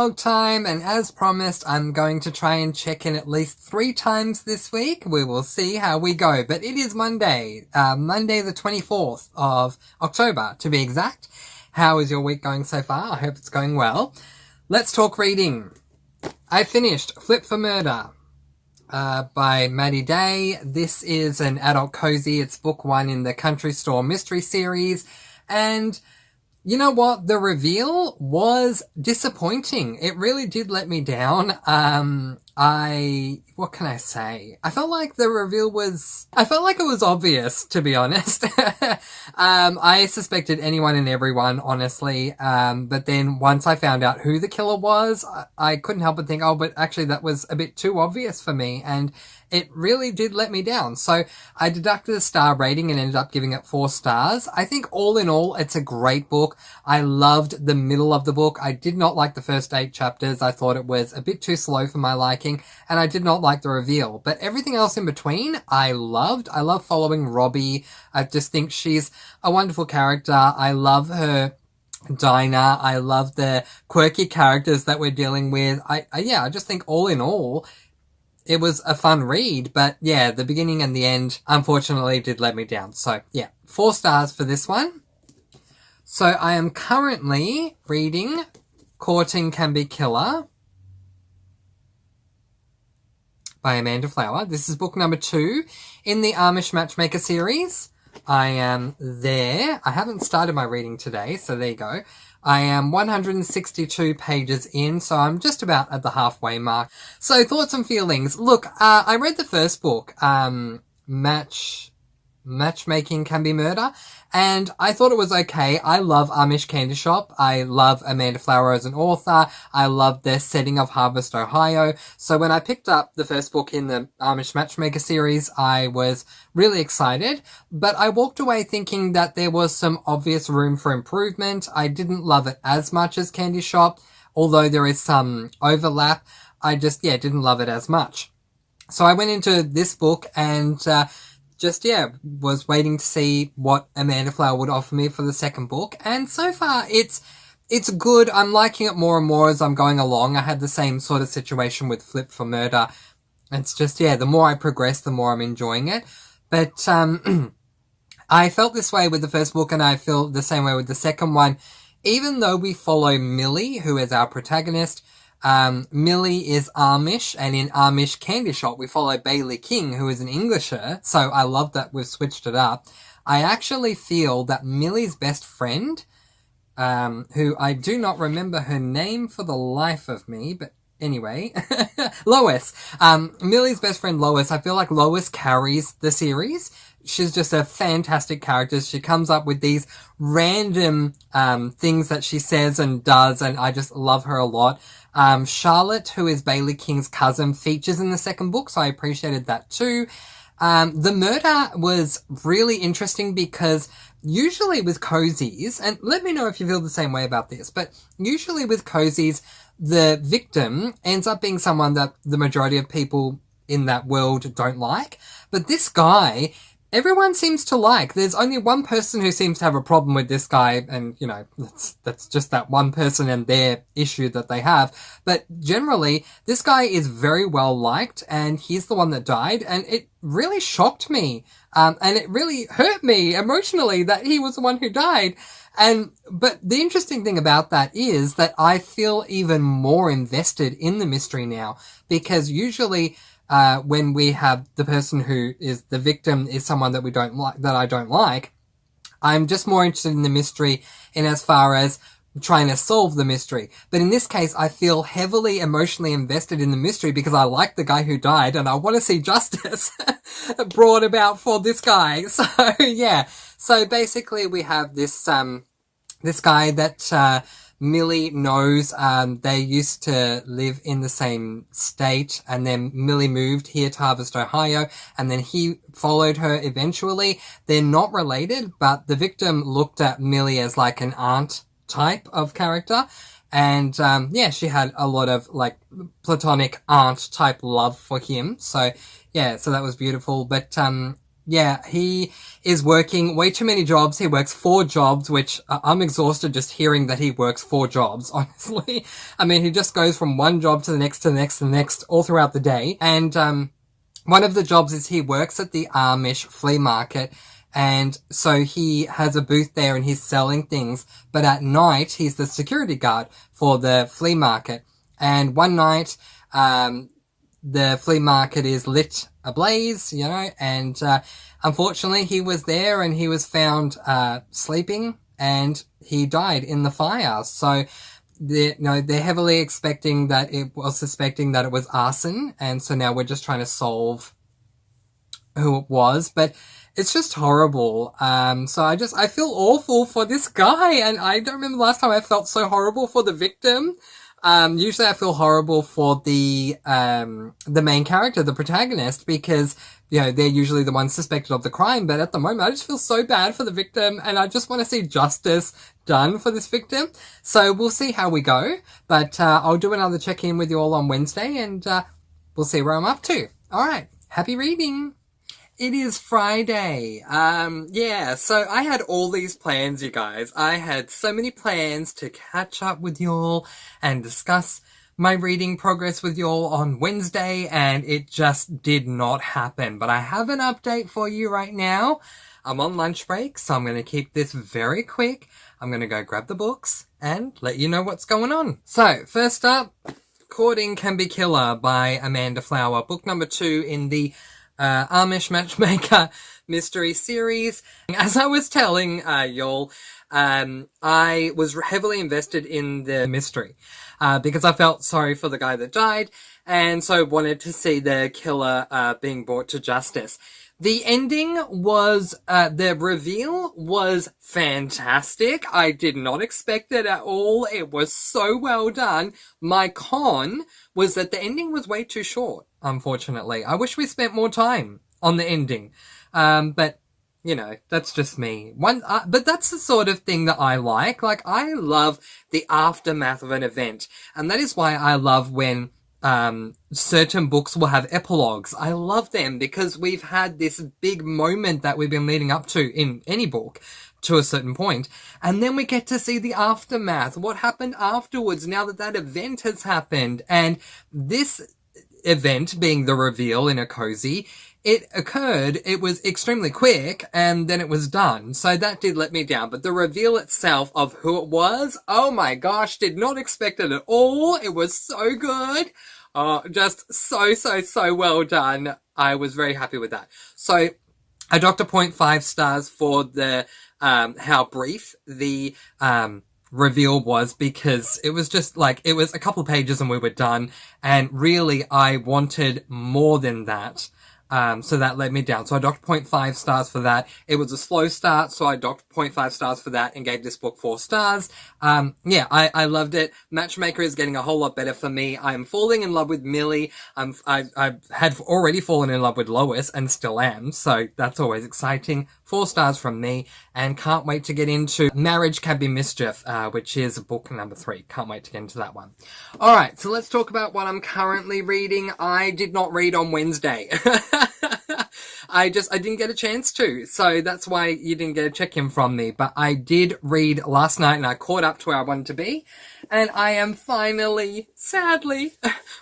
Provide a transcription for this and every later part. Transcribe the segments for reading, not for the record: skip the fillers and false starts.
vlog time, and as promised, I'm going to try and check in at least 3 times this week. We will see how we go, but it is Monday, Monday the 24th of October to be exact. How is your week going so far? I hope it's going well. Let's talk reading. I finished Flip for Murder by Maddie Day. This is an adult cozy. It's book 1 in the Country Store mystery series, and you know what? The reveal was disappointing. It really did let me down. What can I say? I felt like it was obvious, to be honest. I suspected anyone and everyone, honestly. But then once I found out who the killer was, I couldn't help but think, oh, but actually that was a bit too obvious for me. And it really did let me down. So I deducted a star rating and ended up giving it 4 stars. I think all in all, it's a great book. I loved the middle of the book. I did not like the first 8 chapters. I thought it was a bit too slow for my liking, and I did not like the reveal. But everything else in between, I loved. I love following Robbie. I just think she's a wonderful character. I love her diner. I love the quirky characters that we're dealing with. I just think all in all, it was a fun read, but yeah, the beginning and the end, unfortunately, did let me down. So yeah, 4 stars for this one. So I am currently reading Courting Can Be Killer by Amanda Flower. This is book number 2 in the Amish Matchmaker series. I am there. I haven't started my reading today, so there you go. I am 162 pages in, so I'm just about at the halfway mark. So thoughts and feelings. Look, I read the first book, Matchmaking Can Be Murder, and I thought it was okay. I love Amish Candy Shop. I love Amanda Flower as an author. I love their setting of Harvest, Ohio. So when I picked up the first book in the Amish Matchmaker series, I was really excited, but I walked away thinking that there was some obvious room for improvement. I didn't love it as much as Candy Shop, although there is some overlap. I just, didn't love it as much. So I went into this book and, was waiting to see what Amanda Flower would offer me for the second book. And so far, it's good. I'm liking it more and more as I'm going along. I had the same sort of situation with Flip for Murder. It's just, the more I progress, the more I'm enjoying it. But I felt this way with the first book, and I feel the same way with the second one. Even though we follow Millie, who is our protagonist, Millie is Amish, and in Amish Candy Shop we follow Bailey King, who is an Englisher, so I love that we've switched it up. I actually feel that Millie's best friend, who I do not remember her name for the life of me, but anyway, Lois. Millie's best friend Lois, I feel like Lois carries the series. She's just a fantastic character. She comes up with these random things that she says and does, and I just love her a lot. Charlotte, who is Bailey King's cousin, features in the second book, so I appreciated that too. The murder was really interesting because usually with cozies, and let me know if you feel the same way about this, but usually with cozies, the victim ends up being someone that the majority of people in that world don't like. But this guy, everyone seems to like. There's only one person who seems to have a problem with this guy, and, that's just that one person and their issue that they have. But generally, this guy is very well liked, and he's the one that died, and it really shocked me. And it really hurt me emotionally that he was the one who died. But the interesting thing about that is that I feel even more invested in the mystery now, because usually, when we have the person who is the victim is someone that we don't like, that I don't like, I'm just more interested in the mystery in as far as trying to solve the mystery. But in this case, I feel heavily emotionally invested in the mystery because I like the guy who died and I want to see justice brought about for this guy. So yeah. So basically we have this guy that, Millie knows. They used to live in the same state, and then Millie moved here to Harvest, Ohio, and then he followed her eventually. They're not related, but the victim looked at Millie as like an aunt type of character, and she had a lot of like platonic aunt type love for him. So yeah, so that was beautiful. But Yeah, he is working way too many jobs. He works 4 jobs, which I'm exhausted just hearing that he works 4 jobs, honestly. I mean, he just goes from one job to the next, to the next, to the next, all throughout the day. And one of the jobs is he works at the Amish flea market. And so he has a booth there and he's selling things. But at night, he's the security guard for the flea market. And one night, the flea market is lit ablaze, you know, and unfortunately he was there and he was found sleeping and he died in the fire. So they're heavily suspecting that it was arson, and so now we're just trying to solve who it was, but it's just horrible. So I feel awful for this guy, and I don't remember the last time I felt so horrible for the victim. Usually I feel horrible for the main character, the protagonist, because, you know, they're usually the ones suspected of the crime, but at the moment I just feel so bad for the victim, and I just want to see justice done for this victim. So we'll see how we go, but I'll do another check-in with you all on Wednesday, and we'll see where I'm up to. Alright, happy reading! It is Friday. Yeah, so I had all these plans, you guys. I had so many plans to catch up with y'all and discuss my reading progress with y'all on Wednesday, and it just did not happen. But I have an update for you right now. I'm on lunch break, so I'm going to keep this very quick. I'm going to go grab the books and let you know what's going on. So, first up, Courting Can Be Killer by Amanda Flower. Book number 2 in the Amish Matchmaker mystery series. As I was telling y'all, I was heavily invested in the mystery because I felt sorry for the guy that died, and so wanted to see the killer being brought to justice. The ending was, the reveal was fantastic. I did not expect it at all. It was so well done. My con was that the ending was way too short, unfortunately. I wish we spent more time on the ending. But, you know, that's just me. But that's the sort of thing that I like. Like, I love the aftermath of an event. And that is why I love when certain books will have epilogues. I love them because we've had this big moment that we've been leading up to in any book to a certain point, and then we get to see the aftermath, what happened afterwards now that that event has happened. And this event being the reveal in a cozy, it occurred, it was extremely quick, and then it was done. So that did let me down. But the reveal itself of who it was, oh my gosh, did not expect it at all. It was so good. Just so well done. I was very happy with that. So I docked a 0.5 stars for the, how brief the, reveal was, because it was just like, it was a couple of pages and we were done. And really, I wanted more than that. So that let me down. So I docked 0.5 stars for that. It was a slow start, so I docked 0.5 stars for that and gave this book 4 stars. Yeah, I loved it. Matchmaker is getting a whole lot better for me. I'm falling in love with Millie. I had already fallen in love with Lois and still am, so that's always exciting. 4 stars from me, and can't wait to get into Marriage Can Be Mischief, which is book number 3. Can't wait to get into that one. Alright, so let's talk about what I'm currently reading. I did not read on Wednesday. I didn't get a chance to, so that's why you didn't get a check-in from me, but I did read last night and I caught up to where I wanted to be, and I am finally, sadly,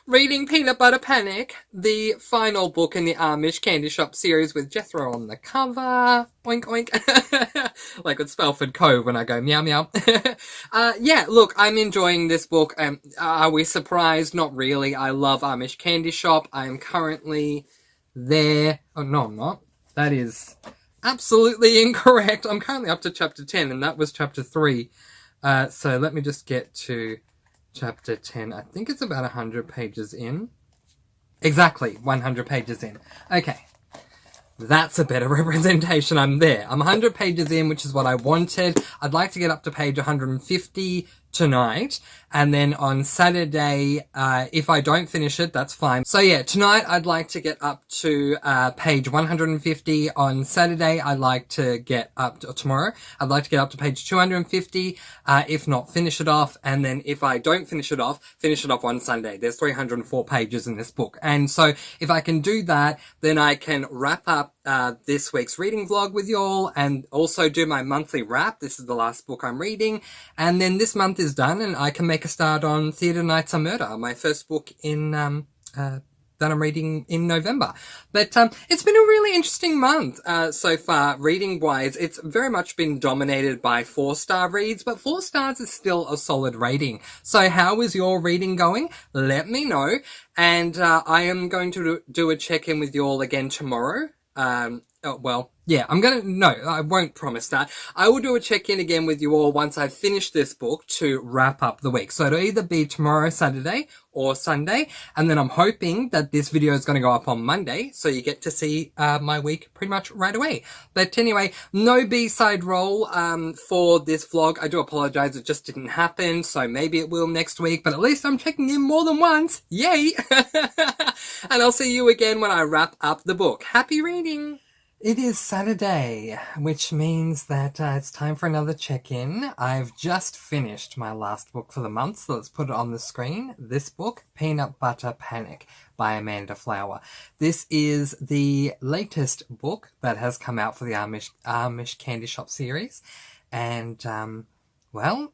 reading Peanut Butter Panic, the final book in the Amish Candy Shop series with Jethro on the cover. Oink, oink. Like with Spelford Cove when I go meow meow. Yeah, look, I'm enjoying this book. Are we surprised? Not really. I love Amish Candy Shop. I am currently there. Oh, no, I'm not. That is absolutely incorrect. I'm currently up to chapter 10, and that was chapter 3. So let me just get to chapter 10. I think it's about 100 pages in. Exactly, 100 pages in. Okay. That's a better representation. I'm there. I'm 100 pages in, which is what I wanted. I'd like to get up to page 150 tonight. And then on Saturday, if I don't finish it, that's fine. So yeah, tonight I'd like to get up to page 150. On Saturday, I'd like to get up to, tomorrow, I'd like to get up to page 250. If not, finish it off. And then if I don't finish it off on Sunday. There's 304 pages in this book. And so if I can do that, then I can wrap up this week's reading vlog with y'all and also do my monthly wrap. This is the last book I'm reading. And then this month is done and I can make a start on Theatre Nights Are Murder, my first book in that I'm reading in November. But it's been a really interesting month so far, reading-wise. It's very much been dominated by 4-star reads, but 4 stars is still a solid rating. So how is your reading going? Let me know. And I am going to do a check-in with you all again tomorrow. I won't promise that. I will do a check-in again with you all once I've finished this book to wrap up the week. So it'll either be tomorrow, Saturday, or Sunday. And then I'm hoping that this video is going to go up on Monday, so you get to see my week pretty much right away. But anyway, no B-side roll for this vlog. I do apologize, it just didn't happen, so maybe it will next week, but at least I'm checking in more than once. Yay! And I'll see you again when I wrap up the book. Happy reading! It is Saturday, which means that it's time for another check-in. I've just finished my last book for the month, so let's put it on the screen. This book, Peanut Butter Panic by Amanda Flower. This is the latest book that has come out for the Amish Candy Shop series. And, well,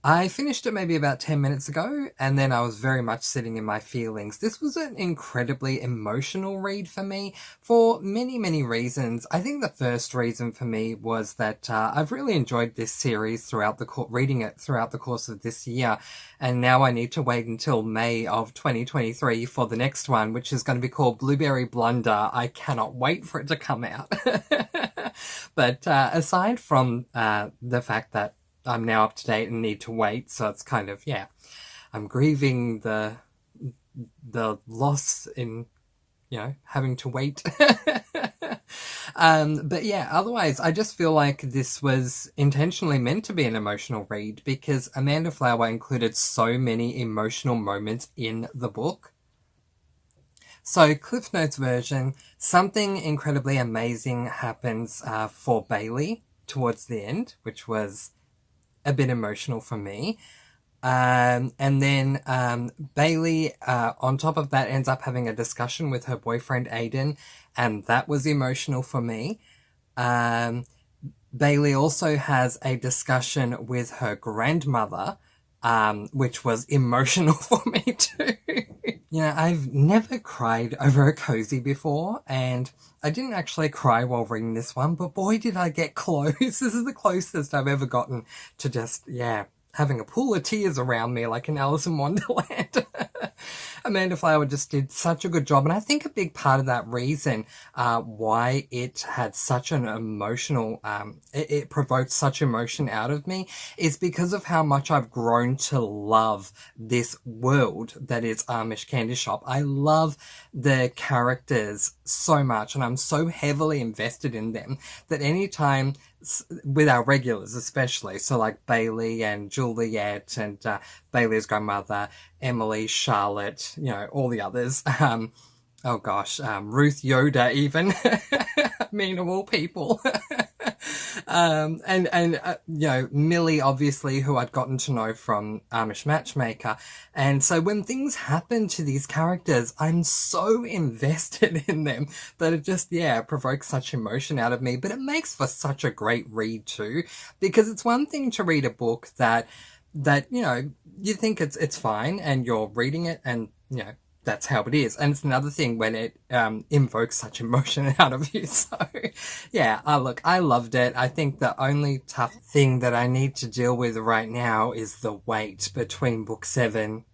I finished it maybe about 10 minutes ago, and then I was very much sitting in my feelings. This was an incredibly emotional read for me for many, many reasons. I think the first reason for me was that I've really enjoyed this series throughout reading it throughout the course of this year, and now I need to wait until May of 2023 for the next one, which is going to be called Blueberry Blunder. I cannot wait for it to come out. But aside from the fact that I'm now up to date and need to wait, so it's kind of, yeah, I'm grieving the loss in, you know, having to wait. But yeah, otherwise, I just feel like this was intentionally meant to be an emotional read because Amanda Flower included so many emotional moments in the book. So, Cliff Notes version, something incredibly amazing happens for Bailey towards the end, which was a bit emotional for me. And then Bailey, on top of that, ends up having a discussion with her boyfriend Aiden, and that was emotional for me. Bailey also has a discussion with her grandmother, which was emotional for me too. You know, I've never cried over a cozy before, and I didn't actually cry while reading this one, but boy did I get close. This is the closest I've ever gotten to just, yeah, having a pool of tears around me like in Alice in Wonderland. Amanda Flower just did such a good job, and I think a big part of that reason why it had such an emotional, it provoked such emotion out of me is because of how much I've grown to love this world that is Amish Candy Shop. I love the characters so much, and I'm so heavily invested in them that anytime with our regulars especially, so like Bailey and Juliet and Bailey's grandmother, Emily, Charlotte, you know, all the others, Ruth Yoda even, I mean, of all people. You know, Millie, obviously, who I'd gotten to know from Amish Matchmaker. And so when things happen to these characters, I'm so invested in them that it just, yeah, provokes such emotion out of me. But it makes for such a great read too, because it's one thing to read a book that, you know, you think it's fine and you're reading it and, you know, that's how it is. And it's another thing when it invokes such emotion out of you. So, yeah, look, I loved it. I think the only tough thing that I need to deal with right now is the wait between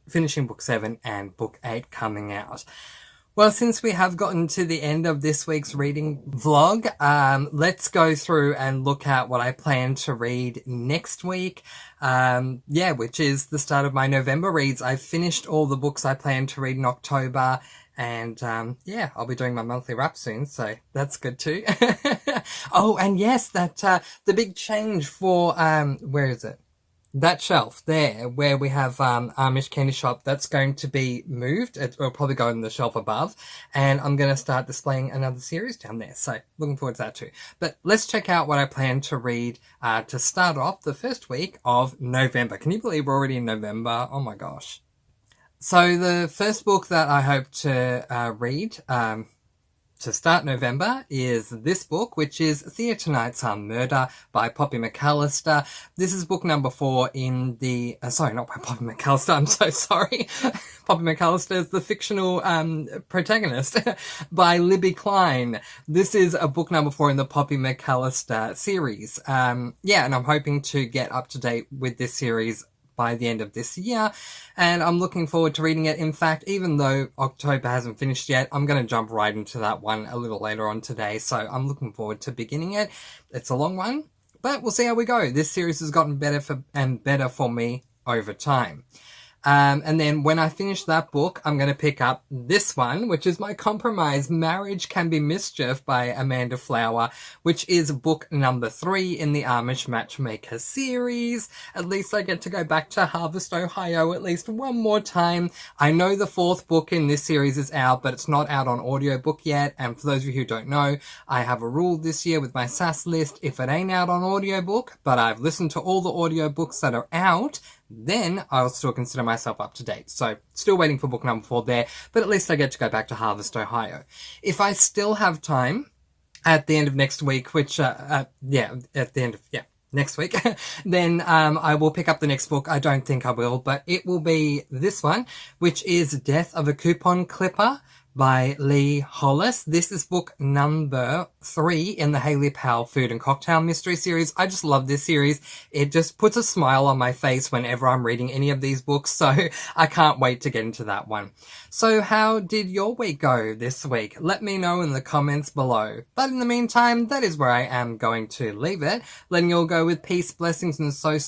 finishing book 7 and book 8 coming out. Well, since we have gotten to the end of this week's reading vlog, let's go through and look at what I plan to read next week. Which is the start of my November reads. I've finished all the books I plan to read in October, and I'll be doing my monthly wrap soon, so that's good too. Oh, and yes, that the big change for where is it? That shelf there, where we have Amish Candy Shop, that's going to be moved. It'll probably go on the shelf above, and I'm going to start displaying another series down there. So looking forward to that too. But let's check out what I plan to read to start off the first week of November. Can you believe we're already in November? Oh my gosh. So the first book that I hope to read to start November is this book, which is Theatre Nights Are Murder by Poppy McAllister. This is book number 4 in the... sorry, not by Poppy McAllister, I'm so sorry. Poppy McAllister is the fictional protagonist by Libby Klein. This is a book number 4 in the Poppy McAllister series. Yeah, and I'm hoping to get up to date with this series by the end of this year, and I'm looking forward to reading it. In fact, even though October hasn't finished yet, I'm going to jump right into that one a little later on today, so I'm looking forward to beginning it. It's a long one, but we'll see how we go. This series has gotten better for me over time. And then when I finish that book, I'm going to pick up this one, which is my compromise, Marriage Can Be Mischief by Amanda Flower, which is book number 3 in the Amish Matchmaker series. At least I get to go back to Harvest, Ohio at least one more time. I know the 4th book in this series is out, but it's not out on audiobook yet. And for those of you who don't know, I have a rule this year with my SAS list. If it ain't out on audiobook, but I've listened to all the audiobooks that are out, then I'll still consider myself up to date. So still waiting for book number 4 there, but at least I get to go back to Harvest, Ohio. If I still have time at the end of next week, which, next week, then I will pick up the next book. I don't think I will, but it will be this one, which is Death of a Coupon Clipper by Lee Hollis. This is book number 3 in the Haley Powell Food and Cocktail Mystery series. I just love this series. It just puts a smile on my face whenever I'm reading any of these books, so I can't wait to get into that one. So how did your week go this week? Let me know in the comments below. But in the meantime, that is where I am going to leave it, letting you all go with peace, blessings, and so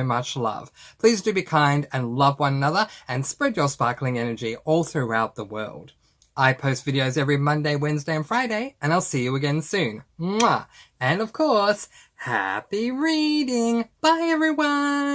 much love. Please do be kind and love one another, and spread your sparkling energy all throughout the world. I post videos every Monday, Wednesday, and Friday, and I'll see you again soon. Mwah! And of course, happy reading! Bye everyone!